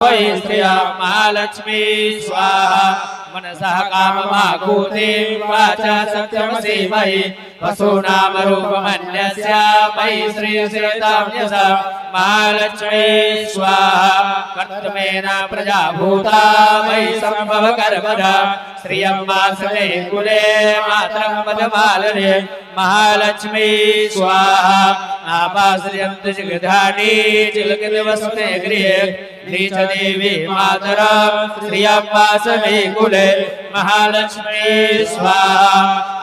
वै श्रिया महालक्ष्मी स्वाहा मनसः काममाकूते वाचा सत्यमसि मयि वसूनाम रूपमन्यस्य मयि श्रीश्रीताम्यसा महालक्ष्मी स्वाहा कर्तमेन प्रजाभूता मयि सम्भव कर्मदा श्रियं वासवे कुले मातरं पदमालने महालक्ष्मी स्वाहा आपाश्रियन्तु जगधानि चिलकितवस्ते गृहे नीच देवी मातरं श्रियं वासवे कुले महालक्ष्मी स्वाहा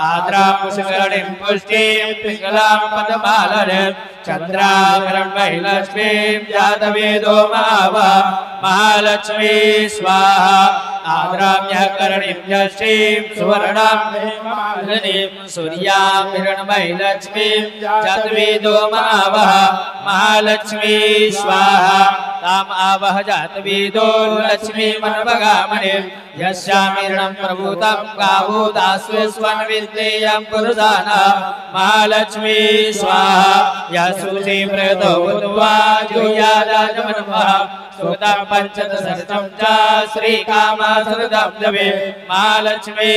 आद्रामुषकरणिं पुष्टिं पिङ्गलां पदमालने चन्द्राकरं वै लक्ष्मीं जातवेदो महावा महालक्ष्मी स्वाहा आद्राम्यः करणिं यष्टिं सुवर्णां महालक्ष्मीं सूर्यां हिरण्मयी लक्ष्मीं जातवेदो महावः महालक्ष्मी स्वाहा ताम आवह जातवेदो लक्ष्मी मनभगामने यस्यामिरणं प्रभूतं गावूदास्वेस्वन विद्येयं पुरुषाना महालक्ष्मी स्वाहा यसूति प्रतो बुद्ध्वा जुयादाजमनमः सुतं पंचदशरथं च श्रीकामासरदं जवे महालक्ष्मी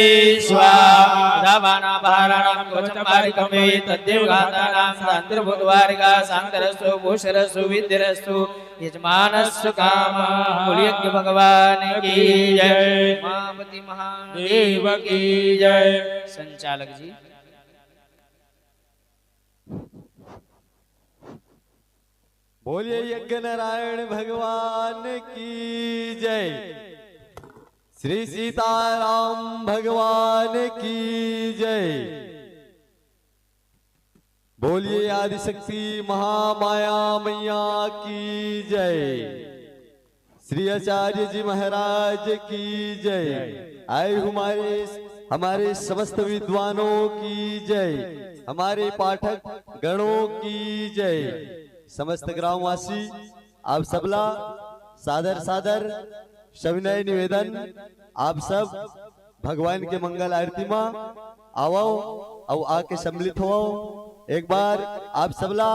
स्वाहा दावाना भाराणां कोचमारिकमे तद्देवगातानां सान्द्रभूतवारिका सान्द्रस्तु भूषरस्तु विद्यरस्तु यजमानस्य कामः बोलिए भगवान की जय मापति महादेव की जय। संचालक जी बोलिए यज्ञ नारायण भगवान की जय। श्री सीताराम भगवान की जय। बोलिए आदिशक्ति महामाया मैया की जय। श्री आचार्य जी महाराज की जय। आए हमारे समस्त विद्वानों की जय। हमारे पाठक गणों की जय। समस्त ग्रामवासी आप सबला सादर सादर सविनय निवेदन आप सब भगवान के मंगल आरती में आओ और आके सम्मिलित हो। एक बार आप सबला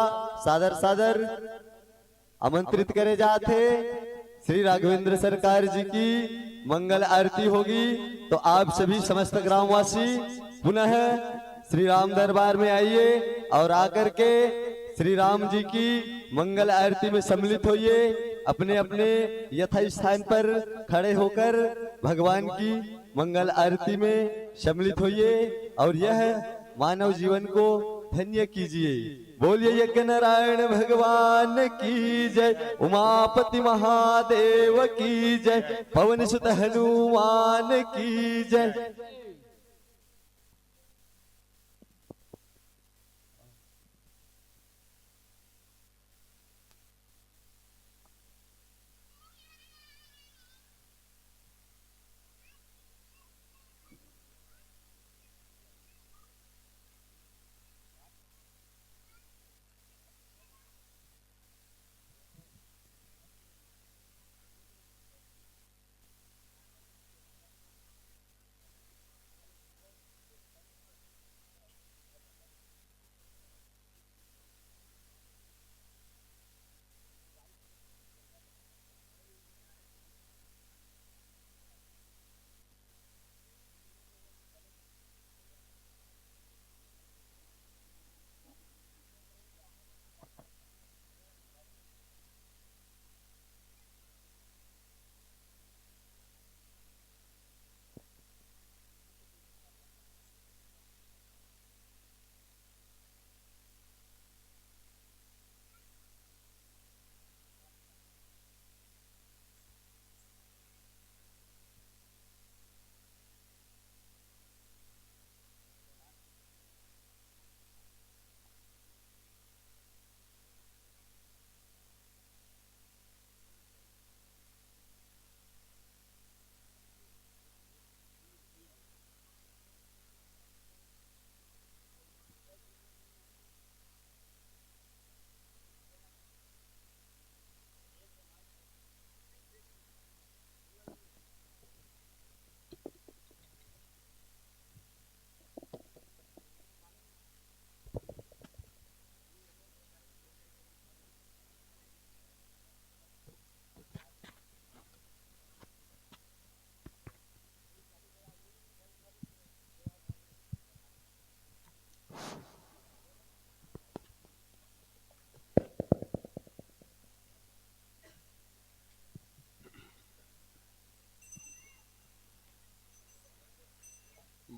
सादर सादर आमंत्रित करे जाते। श्री राघवेंद्र सरकार जी की मंगल आरती होगी तो आप सभी समस्त ग्रामवासी पुनः श्री राम दरबार में आइए और आकर के श्री राम जी की मंगल आरती में सम्मिलित होइए। अपने अपने यथा स्थान पर खड़े होकर भगवान की मंगल आरती में सम्मिलित होइए और यह मानव जीवन को धन्य कीजिए। बोलिए यज्ञ नारायण भगवान की जय। उमापति महादेव की जय। पवन सुत हनुमान की जय।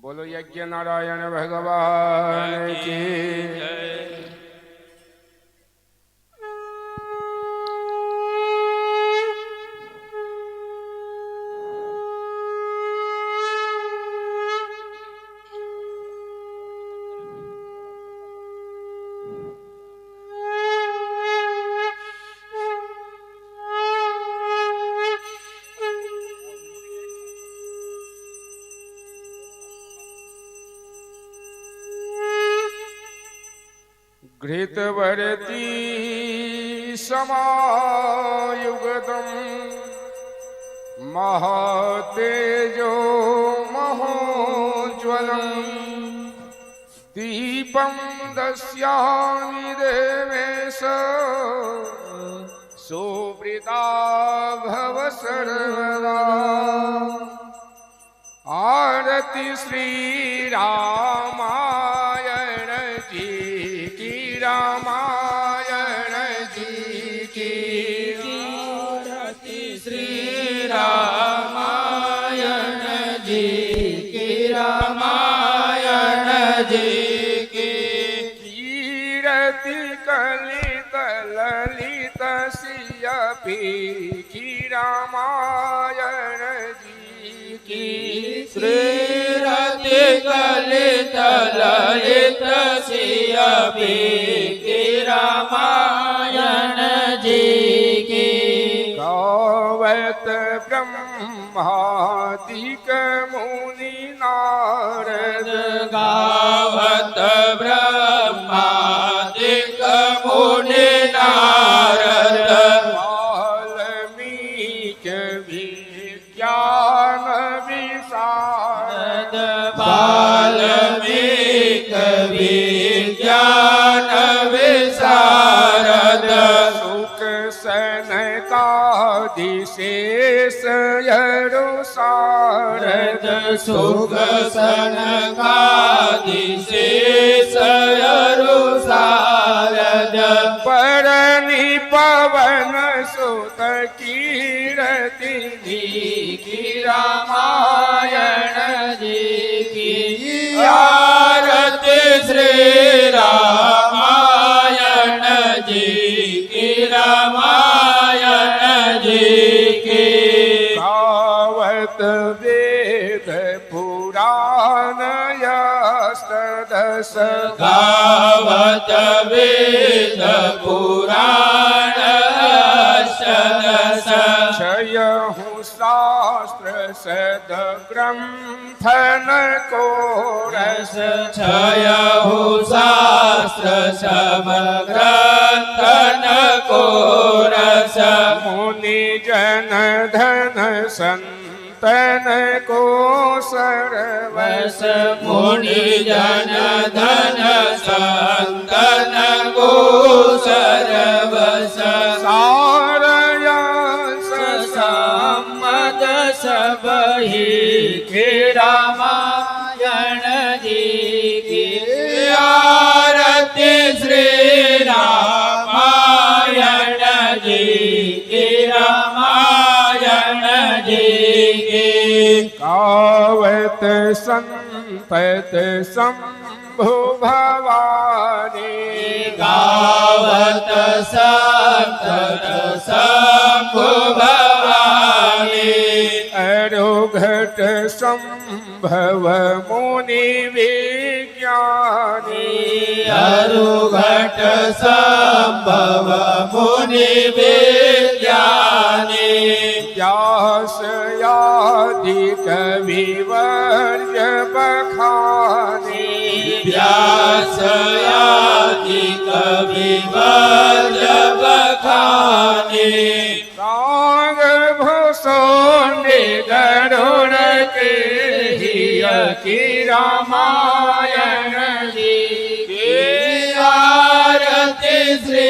बोलो यज्ञ नारायण भगवान की घृतवर्ती समायुगतम् महातेजो महोज्वलम् दीपं दस्यामि देवेश सुप्रीता भव सर्वदा आरति श्री रामायण जी की रामायण जी की आरती श्री रामायण जी की रामायण जी की कीरति कलित ललित सियपी की रामायण जी की श्रीरति कलित ललित सियपी की रामायण जी की गावत ब्रह्मादिक मुनि नारद गावत ब्रह्मादिक मुनि नारद वाल्मीक विज्ञान विशारद वाल्मीक विज्ञान विशारद सुख सनकादिशेष यरुसारद सुख सनकादिशेष यरुसारद परनि पवन सुत कीरति की रामायण जी की आरती श्री रामायण जी की रामायण जी की गावत वेद पुराण अष्टदश गावत वेद पुराण अष्टदश क्षयहु शास्त्र सद ग्रंथन को रस क्षयहु शास्त्र सब ग्रंथन को रस मुनि जन धन संतन को सरवस मुनि जन धन संतन को सरवस सारयस सम्मत सब ही के रामायण जी की आरती श्री रामायण जी की रामायण जी की गावत संपत शंभु भवानी गावत संतत शंभु भवानी अरुघट संभव मुनि विज्ञानी अरुघट संभव मुनि विज्ञानी व्यास आदि कविवर्य बखानी व्यास आदि कविवर्य बखानी राग भूषोनि गरुड़ के हिय की रामायण जी की आरती श्री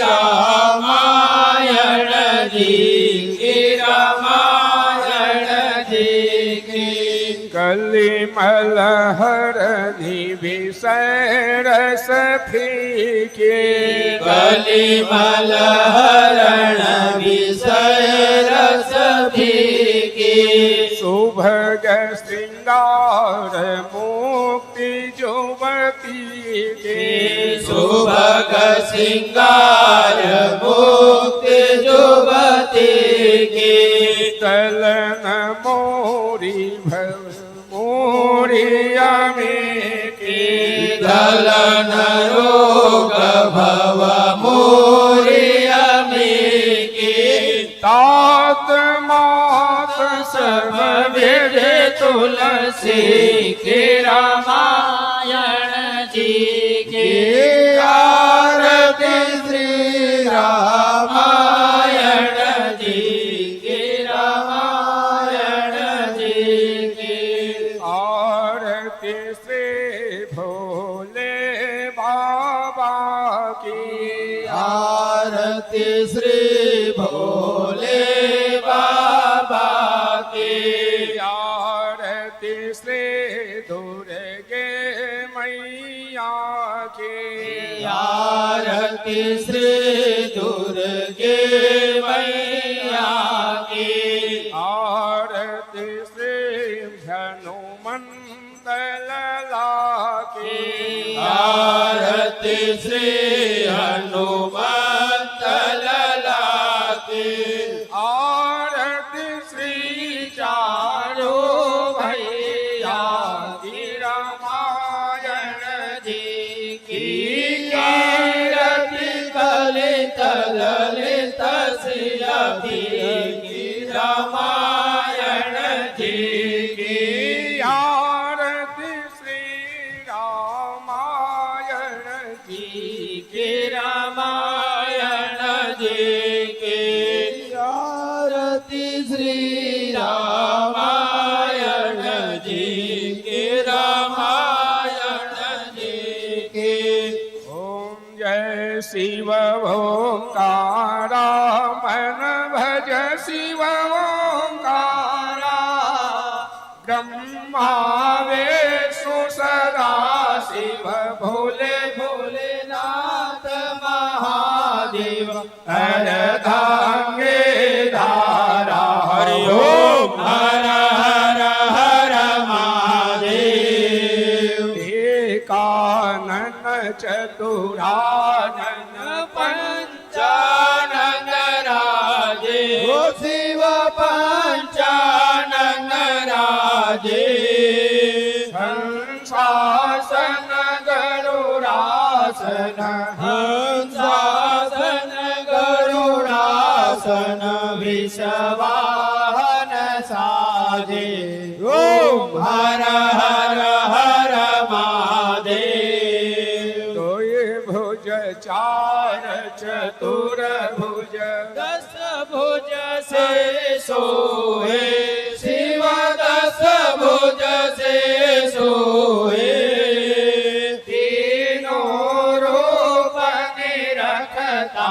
रामायण जी की रामायण जी की कलिमल हरनि विषय रस फीके कलिमल हरण विषय रस फीके सुभग श्रृंगार मुक्ति जुवती के सुभग श्रृंगार मुक्ति जुवती के कलन मोरी भव मोरिया में के गलन रोग भव मोरिया में के तात मात सब वेद तुलसी के रामायण जी के आरती श्री रामायण जी के रामायण जी के आरती से भोले बाबा की आरती श्री भोले बाबा की आरती श्री दुर्गे मैया की आरती श्री दुर्गे मैया की आरती श्री हनुमंत लला की आरती श्री हनुमंत लला की आरती श्री चारो भैया की रामायण जी की आरती कलित ललित श्री की रामायण जी की आरती श्री रामायण जी के रामायण जी के आरती श्री रामायण जी के रामायण जी के ओम जय शिव ओंकारा मन भज शिव ओंकारा ब्रह्मा विष्णु सदा शिव भोले भोलेनाथ महादेव अर्धांगे धारा हरि ओम हर हर हर महादेव एकानन चतुरानन पंचानन राजे ओ शिव पंचानन राजे हंसासन गरुडासन हंसासन गरुडासन विषवाहन साजे ओम हर हर हर महादेव तोय भुज चार चतुर भुज दस भुज से सोए शिव दस भुज से सोए तीनों रूप निरखता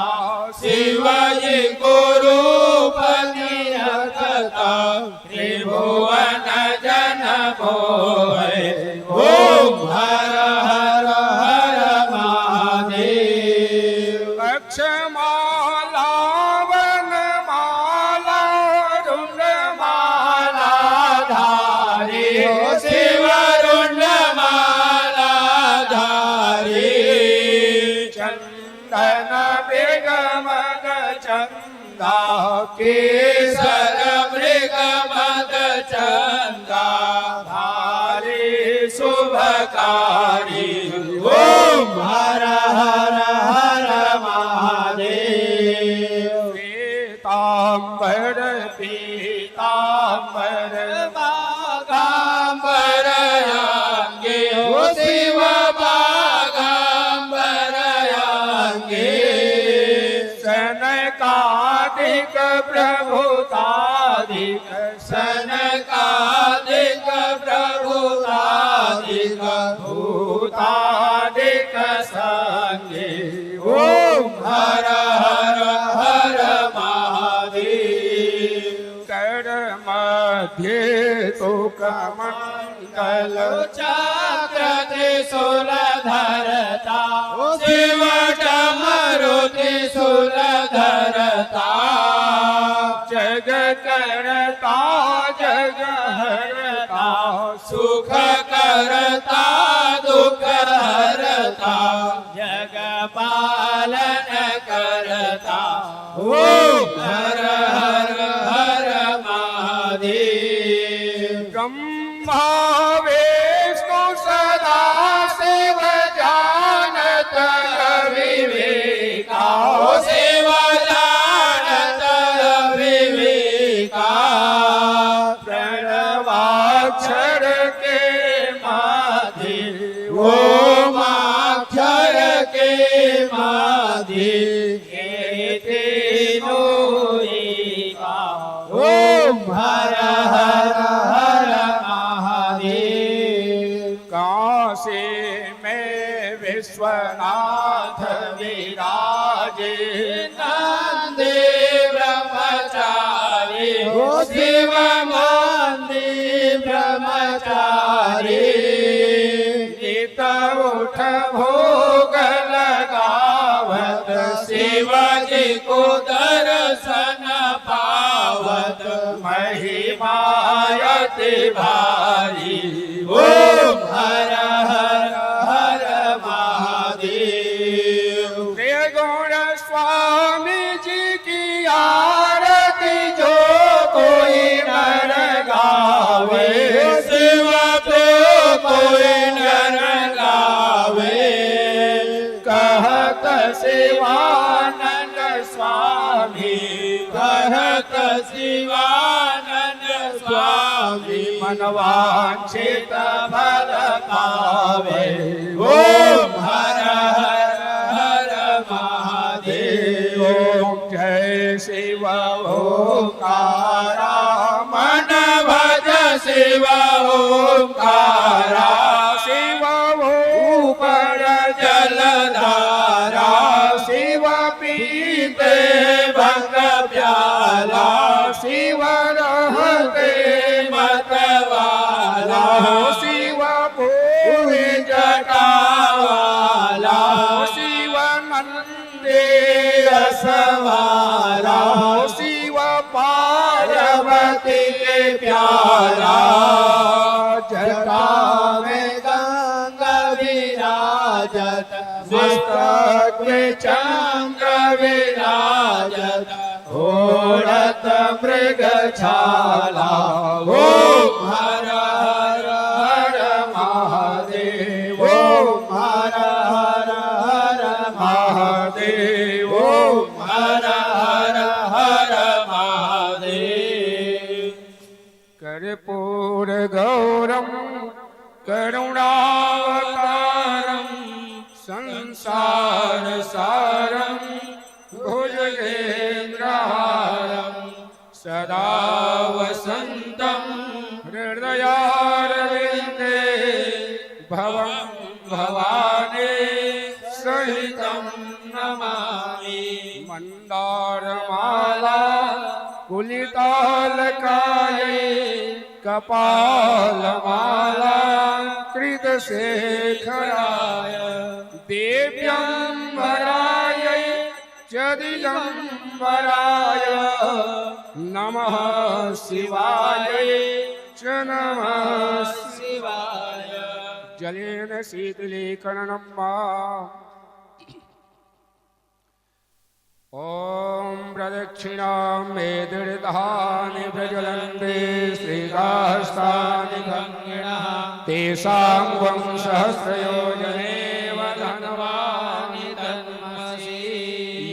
शिवजी को रूप निरखता त्रिभुवन जन मोहे ओम हर हर हर महादेव अक्षमाला वनमाला रुंडमाला धारी हो शिव रुंडमाला धारी चंदन बेगमग चंदा केसर मृग मद चंदा धारी शुभकारी ओम हर हर हर महादेव पीतांबर पीतांबर बागांबर अंगे हो शिव बागांबर अंगे सनकादिक प्रभुतादिक सनकादिक प्रभुतादिक भूतादिक संगे ओम हर हर हर महादेव कर मध्य तो कमंड कलो चक्र त्रिशूल धरता शिव डमरू त्रिशूल धरता जग करता जग हरता सुख करता दुख हरता जग पालन करता ओम हर हर हर महादेव ब्रह्मा विष्णु सदा शिव जानत विवेका शिव जानत विवेका प्रणवाक्षर के माधि ओमाक्षर के माधि ओम हर हर हर महादेव काशी में विश्वनाथ विराजे नंदे ब्रह्मचारी हो शिव मंदी ब्रह्मचारी नित उठ भोग लगावत शिवाजी को दर्शन पावत महिमायति भारी ओम हर हर हर महादेव प्रिय गौर स्वामी जी की आरती जो कोई नर गावे शिव पे कोई नर गावे कहत शिवानंद स्वामी कहत शिवानंद स्वामी मनवांछित फल पावे ओम हर हर हर महादेव ओम जय शिव ओंकारा मन भज शिव ओंकारा शिव ऊपर जलधारा शिव पीते भंग प्याला शिव रहते मतवाला शिव पूरी जटावाला शिव नंदे सवारा शिव पार्वती के प्यारा जटा में गंगा विराजत मस्तक में चंद्र विराजत ओढ़त मृग छाला ओम हर हर हर महादेव ओम हर हर हर महादेव ओम हर हर हर महादेव कर्पूर गौरम करुणावतारम संसार सारम भुजगेन्द्रहारम सदा वसंतम हृदयारविंदे भवं भवानी सहितं नमामि मंदारमाला कुलितालकाये कपालमाला कृतशेखराय देव्यंबराय च दिगंबराय नमः शिवाय च नमः शिवाय जलेन शीतलीकरणं वा ॐ प्रदक्षिणां मे दीर्घानि प्रज्वलन्ते श्रीकाष्ठानि भङ्गिणः तेषां वं सहस्रयोजनेव धनवानि तन्मसि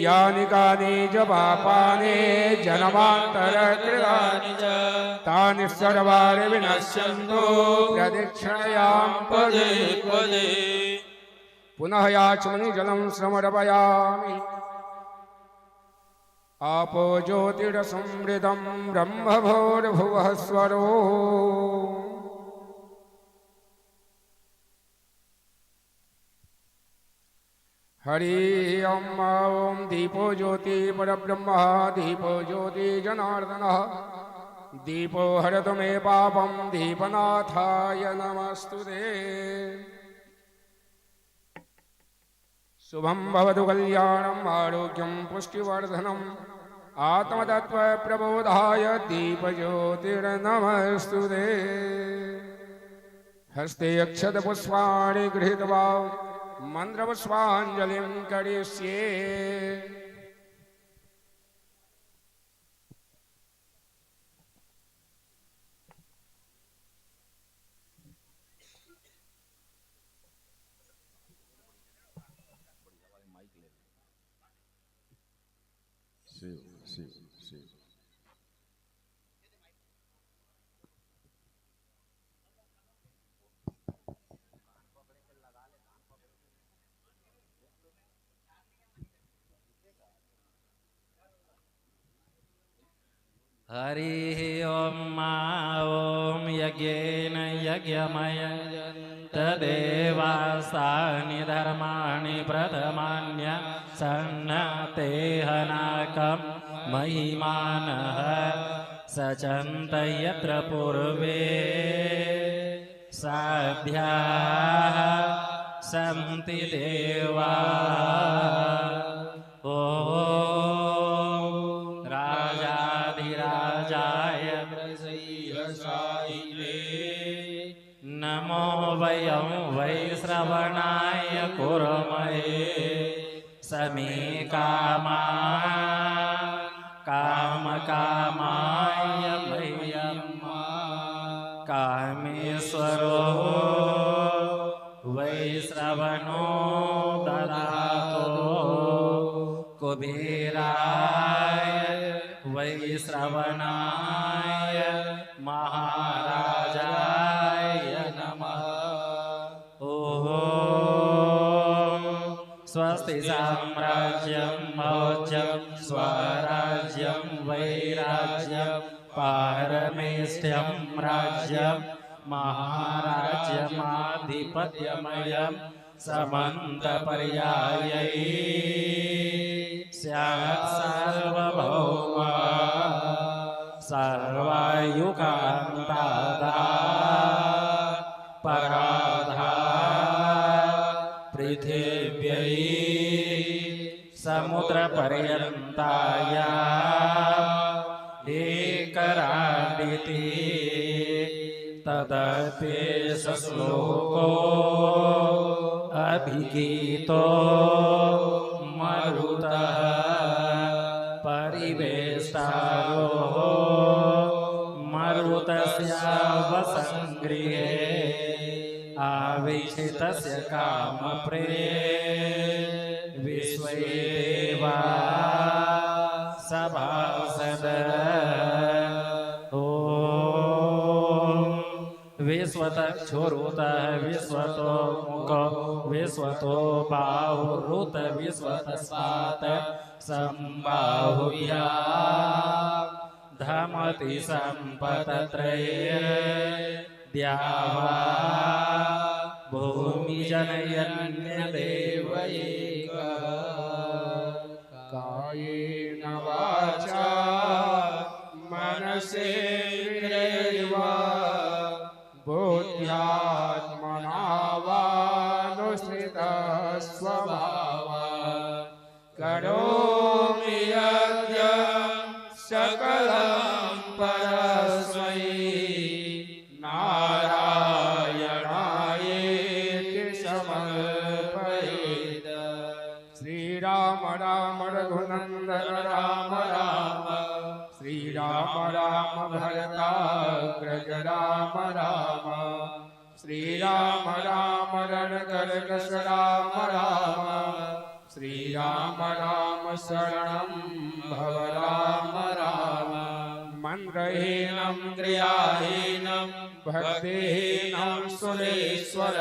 यानि कानि च पापानि जन्मान्तरकृतानि च तानि सर्वाणि विनश्यन्तु प्रदक्षिणयां पदे पदे पुनः याचमनि जलं समर्पयामि आपो ज्योतिरसमृतं ब्रह्मभूर्भुवः स्वरो हरि ओम दीपो ज्योति परब्रह्म दीपो ज्योति जनार्दनः दीपो हरतु मे पापं दीपनाथाय नमस्तुते। शुभं भवतु कल्याणम् आरोग्यं पुष्टिवर्धनम् आत्मतत्त्वप्रबोधाय दीपज्योतिर्नमस्तुते। हस्ते अक्षतपुष्पाणि गृहीत्वा मन्त्रपुष्पाञ्जलिं करिष्ये। हरिः ॐ ॐ यज्ञेन यज्ञमय तदेवास्तानि धर्माणि प्रथमान्य सन्नतेहनाकं महिमानः सचन्त यत्र पूर्वे साध्याः सन्ति देवा। नमो वयं वै श्रवणाय कुर्महे समे कामकामाय मह्यं कामेश्वरो वै श्रवणो ददातु कुबेराय वै श्रवणाय महाराजाय नमः। स्वस्ति साम्राज्यं भोज्यं स्वराज्यं वैराज्यं पारमेष्ठ्यं राज्यं महाराज्यमाधिपत्यमयं समन्तपर्यायै स्यात् सार्वभौमा सर्वायुकान्तादा पराधा पृथिव्यै समुद्रपर्यन्ताया एकराडिति तदपि श्लोको अभिगीतो मरुतः परिवेष्टारो मरुतस्यावसङ्गृहे आवीक्षितस्य कामप्रिये विश्वेदेवा सभासद। विश्वतक्षुरुतः विश्वतो मुखो विश्वतो बाहुरुत विश्वतस्मात् संबाहुभ्या धमति सम्पतत्रयेर्द्यावा भूमिजनयन्यदेव एकः। कायेन वाचा मनसेन्द्रियैर्वा बुद्ध्यात्मना वानुसृतः स्वभावात् करोमि यद्यत् सकलं परस्मै नारायणायेति समर्पयेत्। श्रीराम राम रघुनन्दन राम राम श्रीराम राम भरताग्रज राम राम श्रीराम राम रणकर्कश राम राम श्रीराम राम शरणं भव राम राम। मन्त्रहीनं क्रियाहीनं भक्तिहीनं सुरेश्वर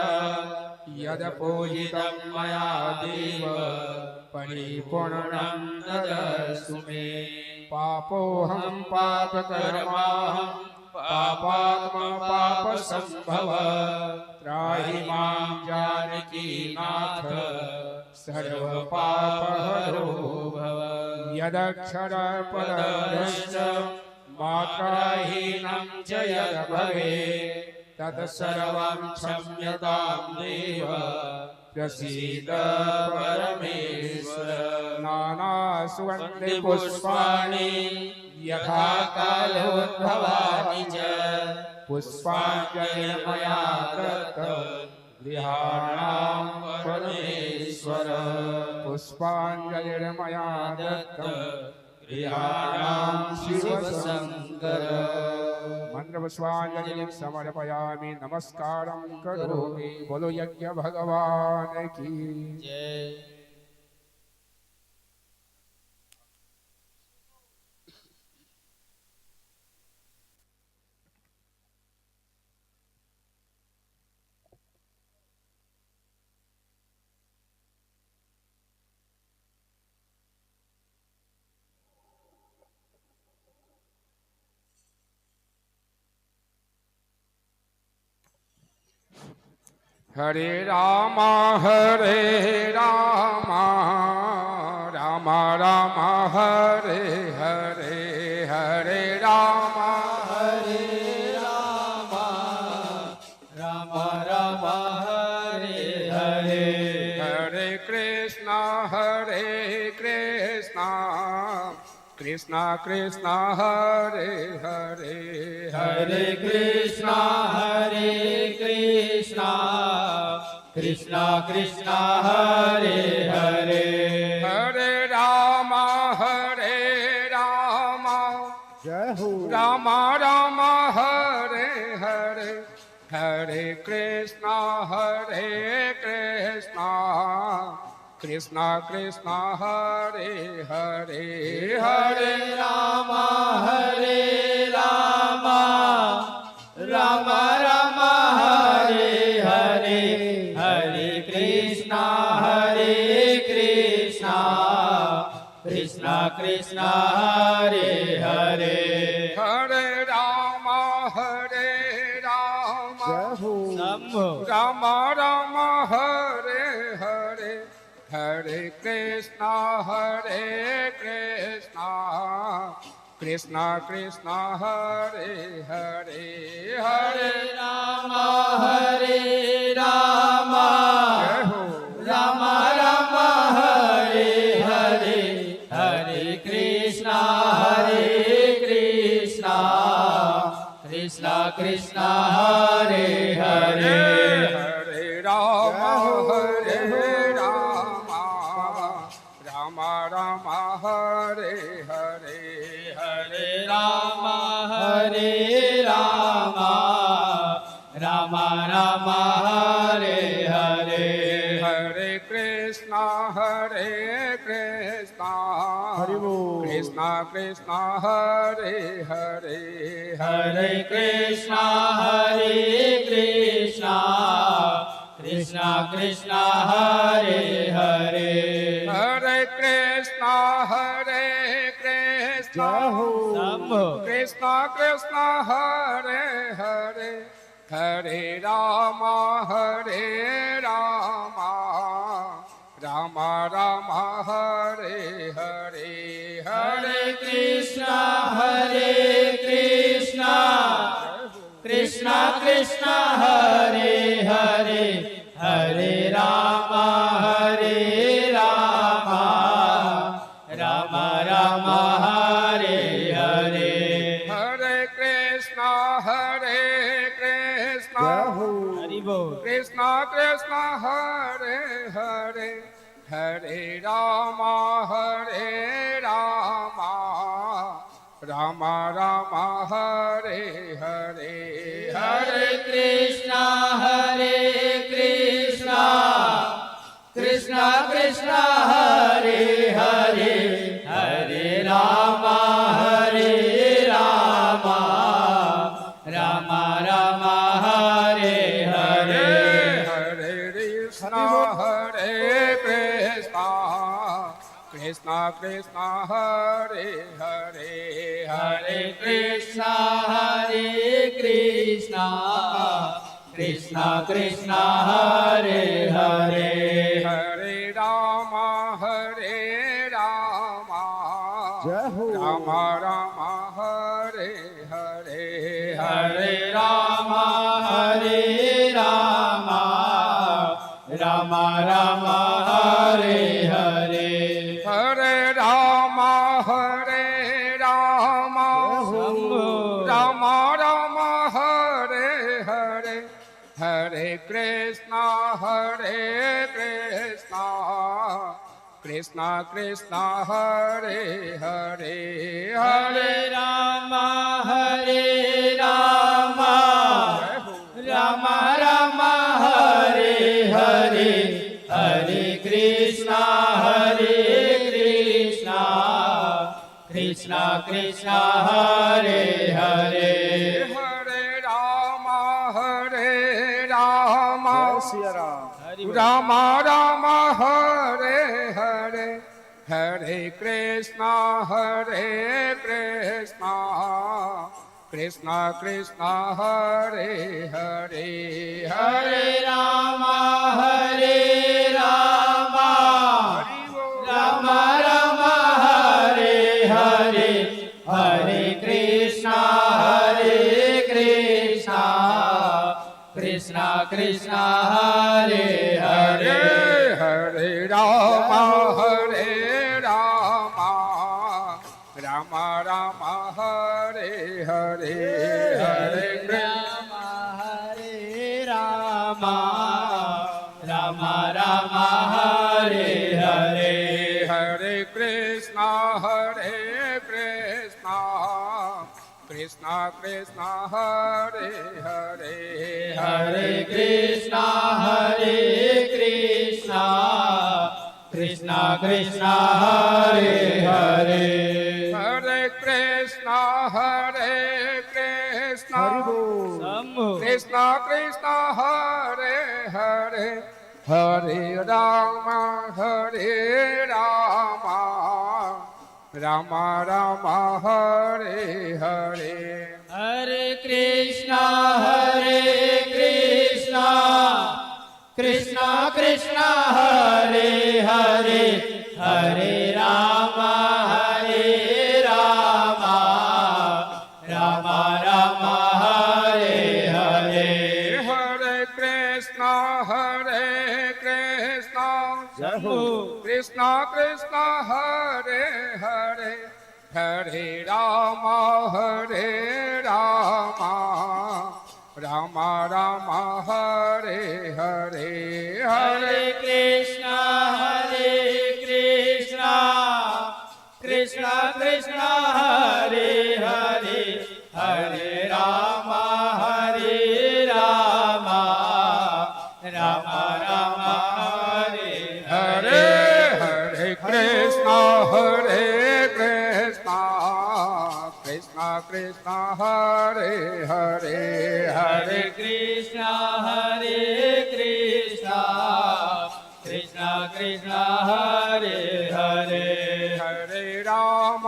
यदपूजितं मया देव परिपूर्णं ददर्शु मे। पापोऽहं पापकर्माहं पापात्मा पापसम्भव त्राहि मां जानकीनाथ सर्वपापहरो भव। यदक्षरपदभ्रष्ट मात्राहीनं च यद् भवेत् तत्सर्वं क्षम्यतां देव प्रसीद परमेश्वर नानासुगन्धिपुष्पाणि पुष्पाणि यथा कालोद्भवानि च पुष्पाञ्जलिर्मया दत्त गृहाणां परमेश्वर पुष्पाञ्जलिर्मया दत्त गृहाणां शिवशङ्कर मंत्रपुष्पाञ्जलिं समर्पयामि नमस्कारं करोमि बोलो यज्ञ भगवान की जय। हरे राम हरे राम राम राम हरे हरे हरे राम हरे राम राम राम हरे हरे हरे कृष्ण कृष्ण कृष्ण हरे हरे हरे कृष्णा कृष्णा कृष्णा हरे हरे हरे राम जय हो राम राम हरे हरे हरे कृष्ण कृष्ण कृष्ण हरे हरे हरे राम राम राम हरे हरे हरे कृष्णा कृष्णा कृष्णा हरे हरे हरे राम जय हो शंभो राम राम हरे हरे हरे कृष्ण कृष्ण कृष्ण हरे हरे हरे राम जय हो राम राम हरे हरे हरे कृष्णा कृष्णा कृष्णा हरे हरे हरे राम राम राम हरे हरे हरे राम राम राम हरे हरे हरे कृष्ण हरि बोल कृष्ण कृष्ण हरे हरे हरे कृष्णा कृष्णा कृष्णा हरे हरे हरे कृष्ण जय हो शंभो कृष्ण कृष्ण हरे हरे हरे राम राम राम हरे हरे हरे कृष्णा कृष्णा कृष्णा हरे हरे हरे राम राम राम हरे हरे हरे कृष्ण जय हो हरि बोल कृष्ण कृष्ण हरे हरे हरे राम राम राम हरे हरे हरे कृष्णा कृष्णा कृष्णा हरे हरे हरे राम राम राम हरे हरे हरे कृष्ण कृष्ण कृष्ण हरे हरे हरे कृष्णा कृष्णा कृष्णा हरे हरे हरे राम जय हो राम राम हरे हरे राम हरे राम राम राम हरे हरे हरे राम राम राम हरे हरे हरे कृष्णा कृष्णा कृष्णा हरे हरे हरे राम राम राम हरे हरे हरे कृष्णा कृष्णा कृष्णा हरे हरे हरे राम सिया राम राम राम हरे हरे हरे कृष्णा कृष्णा कृष्णा हरे हरे हरे राम राम राम हरे हरे हरे कृष्णा कृष्णा कृष्णा हरे हरे हरे राम राम राम हरे हरे हरे राम राम राम हरे हरे हरे कृष्णा कृष्णा कृष्णा हरे हरे हरे कृष्णा कृष्णा कृष्णा हरे हरे हरे कृष्णा हरि बोल कृष्णा कृष्णा हरे हरे हरे राम राम राम हरे हरे हरे कृष्णा कृष्णा कृष्णा हरे हरे हरे राम राम राम हरे हरे हरे कृष्णा जय हो कृष्णा कृष्णा हरे हरे हरे राम राम राम हरे हरे हरे कृष्णा कृष्णा कृष्णा हरे हरे हरे राम राम राम हरे हरे हरे कृष्णा कृष्णा कृष्णा हरे हरे हरे कृष्णा कृष्णा कृष्णा हरे हरे हरे राम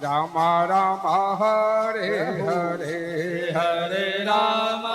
राम राम हरे हरे हरे राम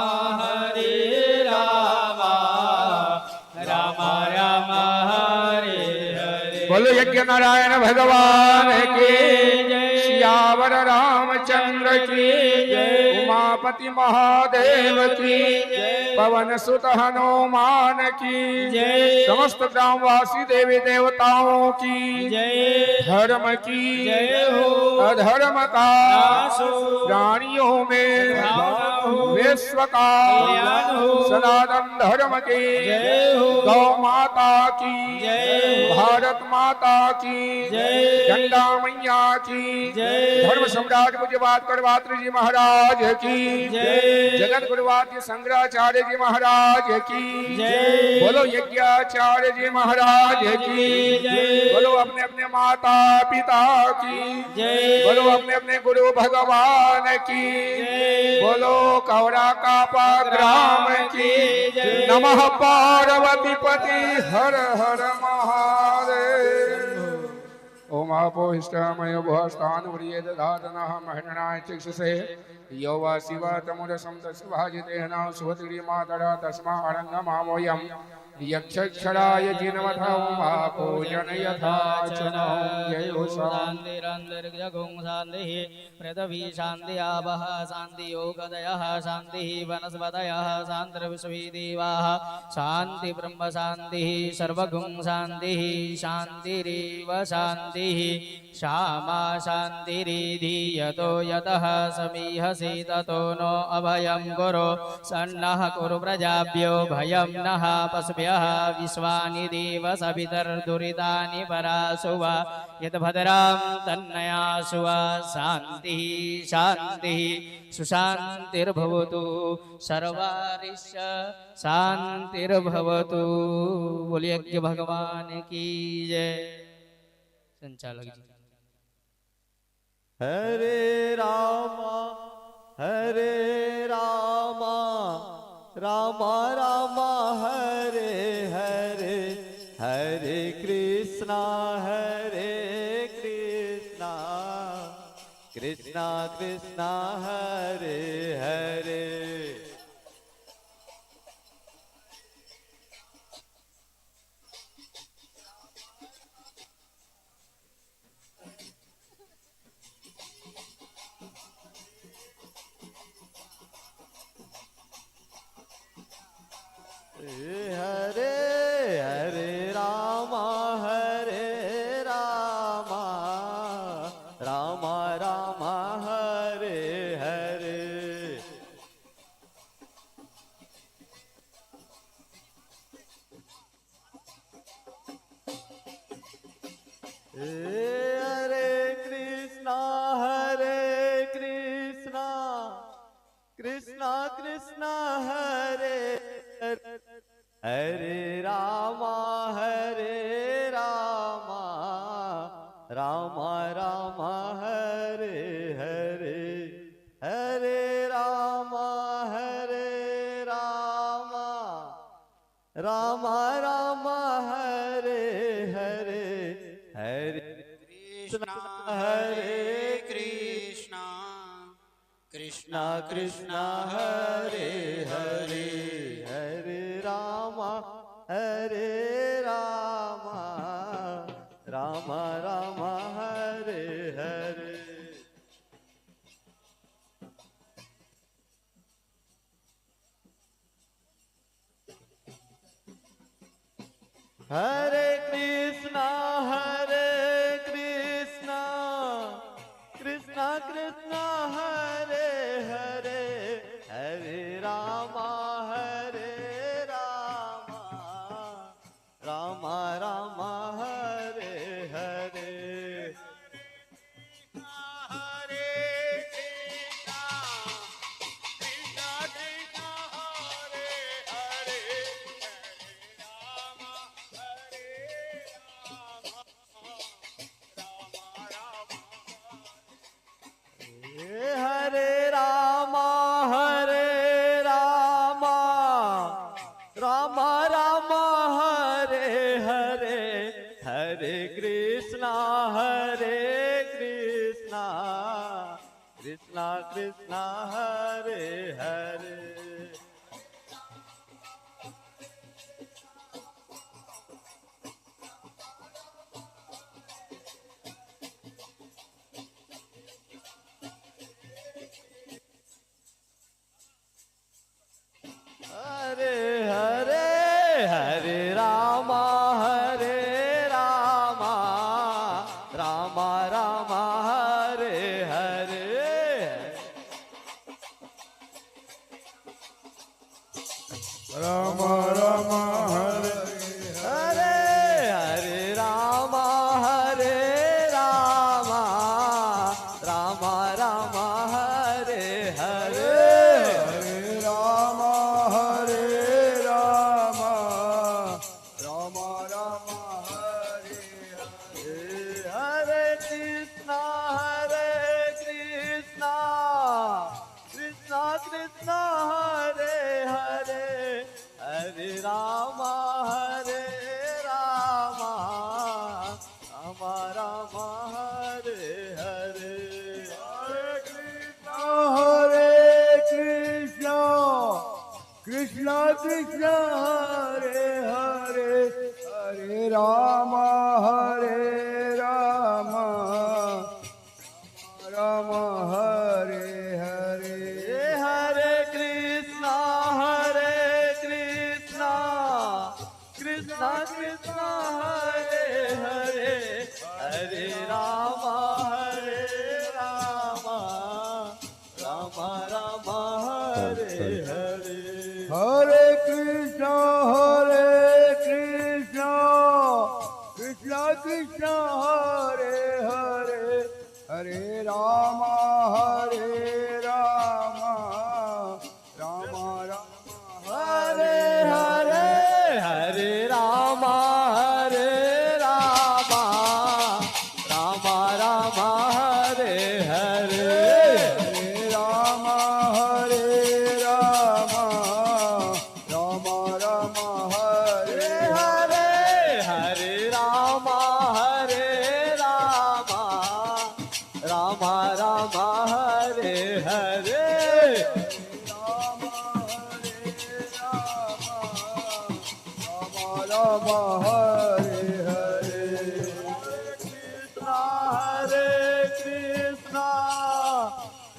राम राम हरे हरे बोलो यज्ञ नारायण भगवान की जय। सियावर रामचंद्र की जय। उमापति महादेव की जय। पवन सुत हनुमान की जय। समस्त ग्रामवासी देवी देवताओं की जय धर्म की जय हो अधर्म का नाश हो प्राणियों में भावना हो विश्व का कल्याण हो सनातन धर्म की जय हो गौ माता की जय भारत माता की जय गंगा मैया की जय धर्म सम्राट पूज्यपाद करवात्र जी महाराज की जय जगत गुरुवाद्य शंकराचार्य जी महाराज की जय बोलो यज्ञाचार्य जी महाराज की जय बोलो अपने अपने माता पिता की जय बोलो अपने अपने गुरु भगवान की जय बोलो कौरा कापा ग्राम की जय। नमः पार्वती पति हर हर महादेव ओम आपो हिष्टामयो भुवस्तान व्रिये दधातनः महिरणाय चिक्षसे यो वा शिवा तमुरसं तस्य भाजितेन सुवतिरी मातरा तस्मा अरङ्गमामोऽयं यक्षराय जिनमथा उमा पूजन यथा चुनो जय हो शान्तिरन्तरिक्षगुं शान्तिः पृथिवी शान्ति आवः शान्ति योगदयः शान्तिः वनस्पतयः शान्तिर्विश्वदेवाः शान्ति ब्रह्म शान्तिः सर्वगुं शान्तिः शान्तिरेव शान्तिः श्यामा शान्तिरिधीयतो यतः समीहसि ततो नो अभयं कुरु सन्नः कुरु प्रजाभ्यो भयं नः पशुभ्यः विश्वानि देव सवितर्दुरितानि परासुव यद्भद्रां तन्नयासुव शान्तिः शान्तिः सुशान्तिर्भवतु सर्वारिश्च शान्तिर्भवतु। बोलिए यज्ञ भगवान की जय। संचालक जी। हरे रामा रामा रामा हरे हरे हरे कृष्णा कृष्णा कृष्णा हरे हरे। हरे हरे रामा रामा रामा हरे हरे। हरे कृष्णा कृष्णा कृष्णा हरे हरे रामा रामा रामा हरे हरे हरे रामा रामा रामा हरे हरे हरे कृष्णा कृष्णा कृष्णा हरे हरे हरे रामा रामा रामा हरे हरे। हरे कृष्णा कृष्णा कृष्णा हरे हरे हरे रामा रामा रामा हरे हरे। हरे रामा रामा रामा हरे हरे हरे कृष्णा कृष्णा कृष्णा हरे हरे। हरे हरे हरे रामा रामा रामा हरे हरे रामा रामा हरे हरे हरे रामा रामा रामा हरे हरे हरे रामा रामा रामा हरे हरे। हरे कृष्णा कृष्णा कृष्णा हरे हरे हरे रामा रामा रामा हरे हरे। हरे कृष्णा कृष्णा कृष्णा हरे हरे हरे हरे हरे कृष्णा कृष्णा कृष्णा हरे हरे हरे राम राम राम हरे हरे हरे कृष्ण कृष्ण कृष्ण हरे हरे हरे राम राम राम हरे हरे हरे राम राम राम हरे हरे हरे राम राम राम हरे हरे हरे राम राम हरे हरे राम हरे हरे हरे कृष्णा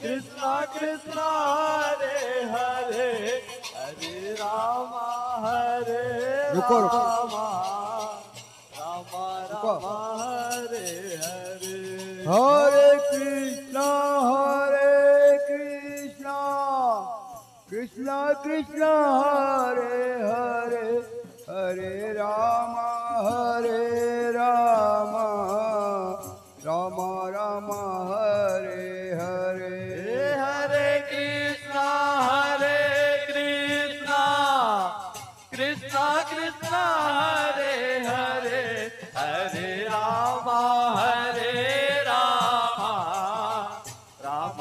कृष्णा कृष्णा हरे हरे हरे राम रुको, रुको। राम राम हरे हरे हरे कृष्ण कृष्ण कृष्ण हरे हरे हरे राम राम राम हरे हरे हरे कृष्णा कृष्णा कृष्णा हरे हरे हरे राम राम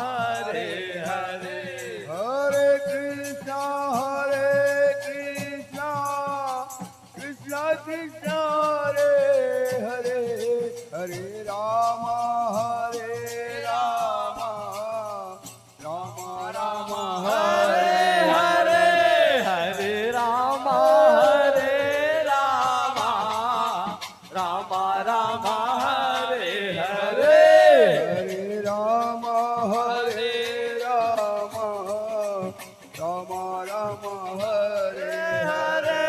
हरे हरे हरे कृष्ण कृष्ण कृष्ण हरे हरे हरे राम राम हरे हरे हरे राम राम हरे हरे हरे राम राम हरे हरे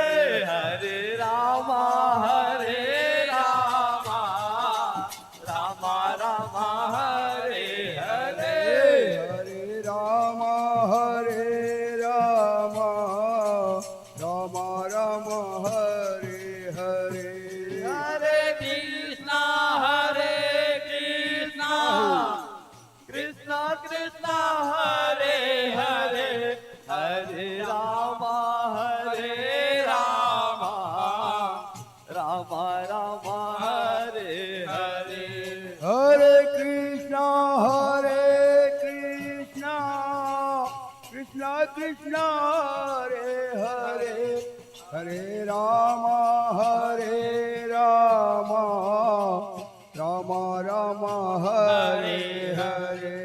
हरे राम राम हरे हरे हरे राम राम हरे हरे हरे कृष्णा कृष्णा कृष्णा हरे हरे हरे राम राम हरे हरे हरे कृष्ण कृष्ण कृष्ण हरे हरे हरे राम राम हरे हरे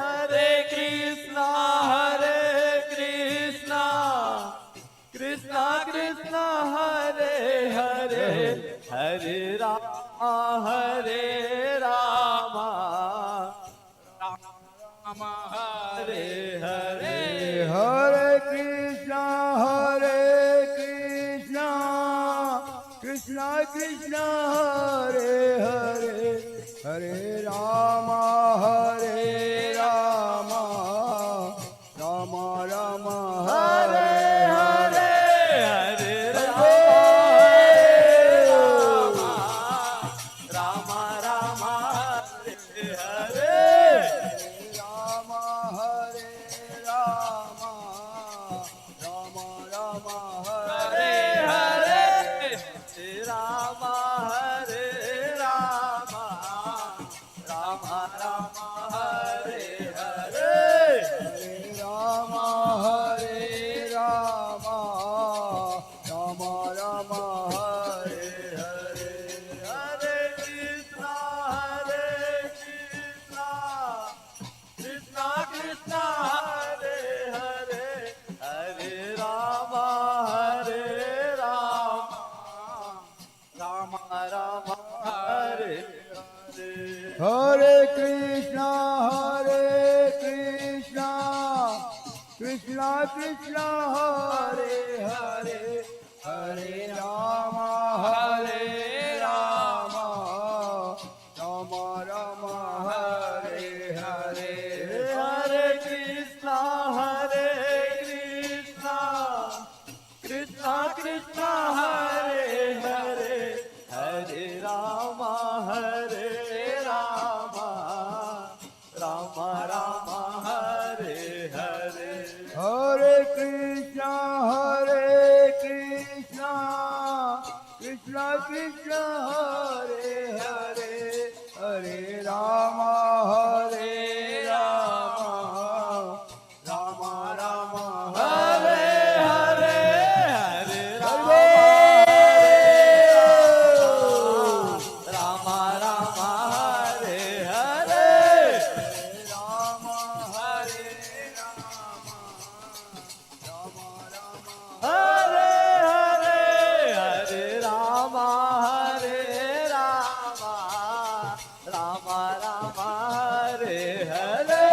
हरे कृष्णा कृष्णा कृष्णा हरे हरे हरे राम हरे हरे हरे कृष्ण कृष्ण कृष्ण हरे हरे हरे राम राम हरे हरे हरे हरे राम राम हरे हरे राम हरे हरे राम राम हरे हरे राम हरे हरे हरे कृष्णा कृष्णा कृष्णा हरे हरे हरे राम राम हरे हरे हरे कृष्ण कृष्णा कृष्णा हरे हरे हरे राम हरे राम राम राम हरे हरे हरे कृष्णा कृष्णा कृष्णा हरे हरे हरे राम राम राम हरे हरे हरे कृष्णा कृष्णा कृष्णा हरे हरे हरे राम राम राम हरे हरे हरे राम राम हरे हरे राम हरे राम राम हरे हरे हरे राम राम हरे हरे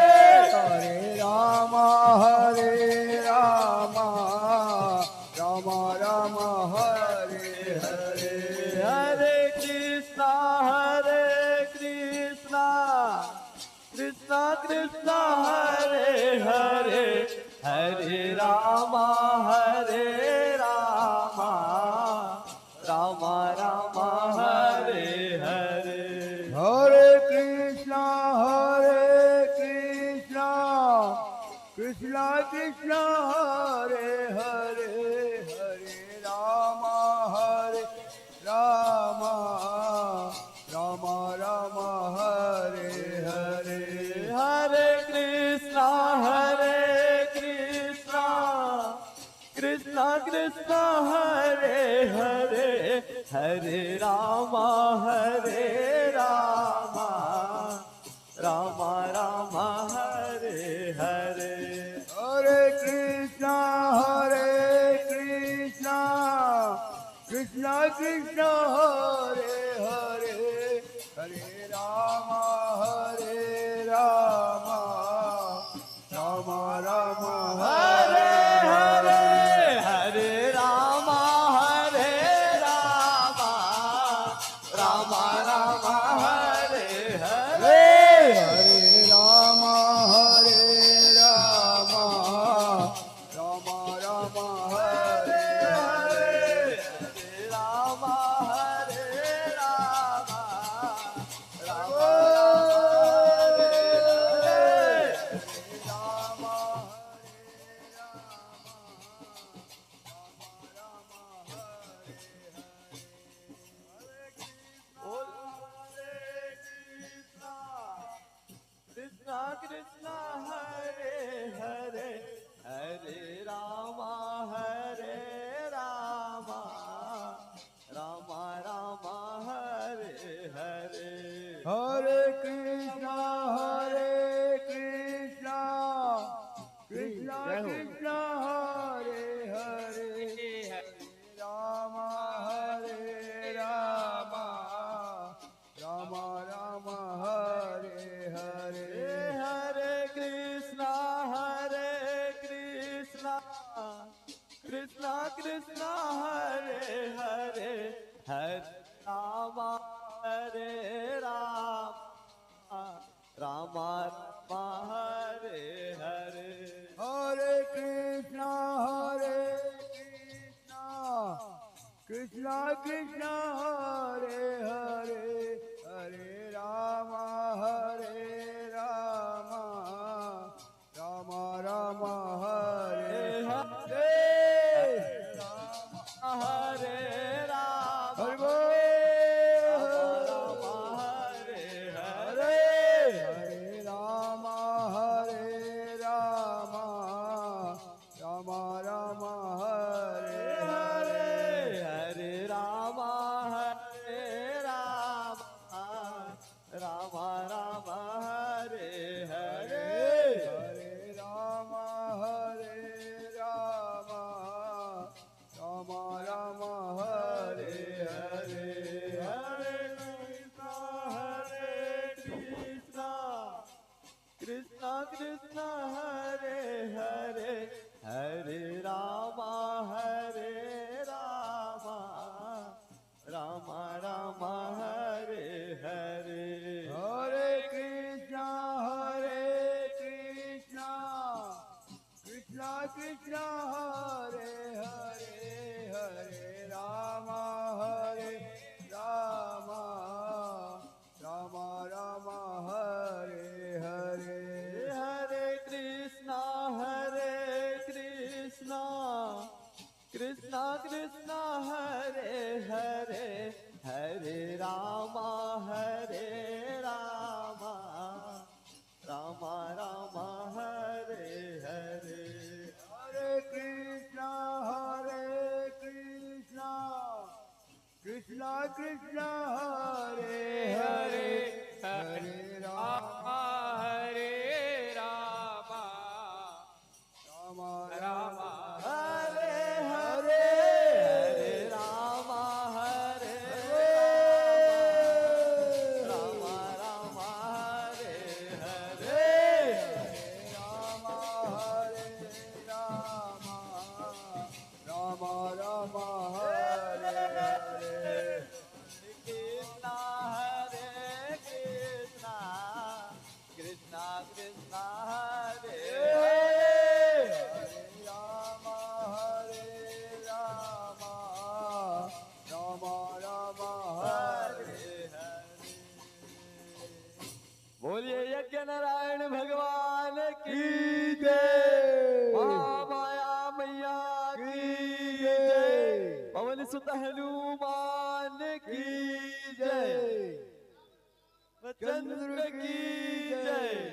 हरे राम हरे राम राम हरे हरे हरे कृष्णा कृष्णा कृष्णा हरे हरे हरे राम राम हरे हरे हरे कृष्णा कृष्णा कृष्णा हरे हरे हरे राम राम हरे हरे हरे कृष्णा कृष्णा हरे हरे हरे राम राम हरे हरे हरे कृष्णा कृष्णा कृष्णा हरे हरे हरे राम राम हरे हरे हरे राम राम हरे हरे हरे राम राम हरे हरे राम कृष्णा हरे हरे हरे राम राम हरे हरे हरे कृष्णा कृष्णा हरे हरे राम राम हरे हरे हरे कृष्णा कृष्णा हरे हरे हरे राम राम हरे हरे हरे कृष्णा कृष्णा हरे हरे हरे राम राम हरे हरे हरे राम हरि बोल हरे हरे हरे राम राम हरे हरे हरे राम राम हरे हरे हरे राम राम हरे हरे हरे कृष्णा कृष्णा हरे हरे हरे रामा रामा रामा हरे हरे हरे कृष्णा कृष्णा कृष्णा हरे हरे हरे राम राम राम हरे हरे हरे कृष्णा कृष्णा कृष्णा हरे हरे हरे रामा राम राम हरे हरे हरे कृष्णा कृष्णा कृष्णा हरे हरे हरे राम हरे रामा राम राम हरे हरे हरे राम हरे राम राम हरे हरे राम राम हरे हरे कृष्णा हरे कृष्णा कृष्णा कृष्णा हरे राम राम हरे हरे बोलिए यज्ञ नारायण भगवान की जय महामाया मैया की जय पवन सुत हनुमान की जय चंद्र की जय